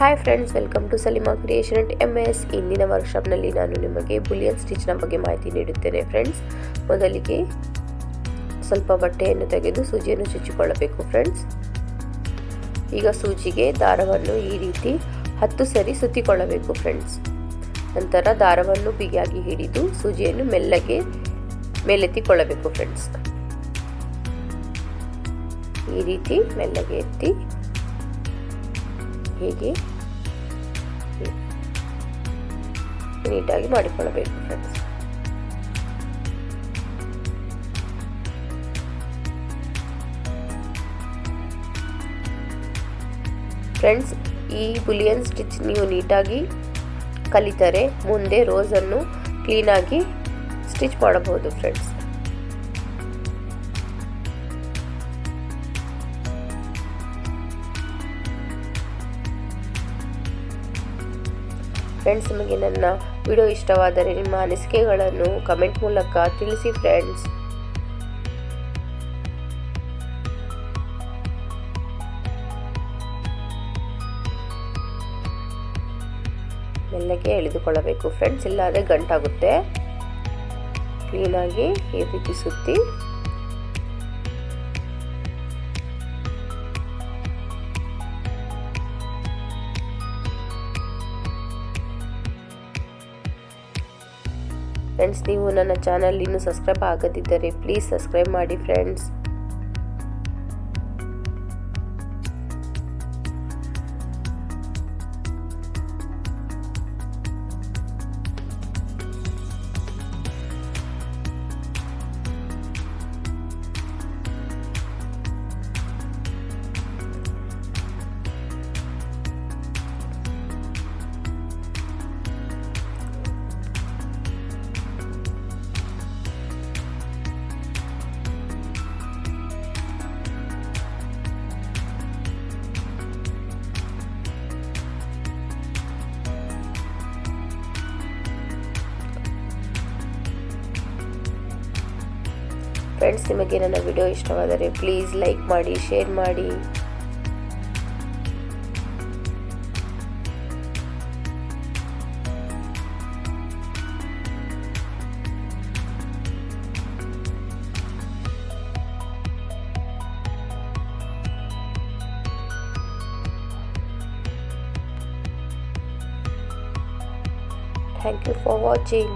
Hi friends, welcome to Salima creation at MS. ಇಂದಿನ ವರ್ಕ್ಶಾಪ್ನಲ್ಲಿ ನಾನು ನಿಮಗೆ ಬುಲಿಯನ್ ಸ್ಟಿಚ್ನ ಬಗ್ಗೆ ಮಾಹಿತಿ ನೀಡುತ್ತೇನೆ. ಫ್ರೆಂಡ್ಸ್, ಮೊದಲಿಗೆ ಸ್ವಲ್ಪ ಬಟ್ಟೆಯನ್ನು ತೆಗೆದು ಸೂಜಿಯನ್ನು ಚುಚ್ಚಿಕೊಳ್ಳಬೇಕು. ಫ್ರೆಂಡ್ಸ್, ಈಗ ಸೂಜಿಗೆ ದಾರವನ್ನು ಈ ರೀತಿ 10 ಸರಿ ಸುತ್ತಿಕೊಳ್ಳಬೇಕು. ಫ್ರೆಂಡ್ಸ್, ನಂತರ ದಾರವನ್ನು ಬಿಗಿಯಾಗಿ ಹಿಡಿದು ಸೂಜಿಯನ್ನು ಮೆಲ್ಲಗೆ ಮೇಲೆತ್ತಿಕೊಳ್ಳಬೇಕು. ಫ್ರೆಂಡ್ಸ್, ಈ ರೀತಿ ಮೆಲ್ಲಗೆ ಎತ್ತಿ ಹೀಗೆ ನೀಟಾಗಿ ಮಾಡಿಕೊಳ್ಳಬೇಕು. ಫ್ರೆಂಡ್ಸ್, ಈ ಬುಲಿಯನ್ ಸ್ಟಿಚ್ ನೀವು ನೀಟಾಗಿ ಕಲಿತರೆ ಮುಂದೆ ರೋಸನ್ನು ಕ್ಲೀನಾಗಿ ಸ್ಟಿಚ್ ಮಾಡಬಹುದು. ಫ್ರೆಂಡ್ಸ್, ನಿಮಗೆ ನನ್ನ ವಿಡಿಯೋ ಇಷ್ಟವಾದರೆ ನಿಮ್ಮ ಅನಿಸಿಕೆಗಳನ್ನು ಕಮೆಂಟ್ ಮೂಲಕ ತಿಳಿಸಿ. ಫ್ರೆಂಡ್ಸ್, ಮೆಲ್ಲಗೆ ಎಳೆದುಕೊಳ್ಳಬೇಕು. ಫ್ರೆಂಡ್ಸ್, ಇಲ್ಲಾಂದರೆ ಗಂಟಾಗುತ್ತೆ. ಕ್ಲೀನಾಗಿ ಈ ರೀತಿ ಸುತ್ತಿ ಫ್ರೆಂಡ್ಸ್, ನೀವು ನನ್ನ ಚಾನಲ್ ಇನ್ನೂ ಸಬ್ಸ್ಕ್ರೈಬ್ ಆಗದಿದ್ದರೆ ಪ್ಲೀಸ್ ಸಬ್ಸ್ಕ್ರೈಬ್ ಮಾಡಿ. ಫ್ರೆಂಡ್ಸ್, ನಿಮಗೆ ನನ್ನ ವಿಡಿಯೋ ಇಷ್ಟವಾದರೆ ಪ್ಲೀಸ್ ಲೈಕ್ ಮಾಡಿ, ಶೇರ್ ಮಾಡಿ. Thank you for watching.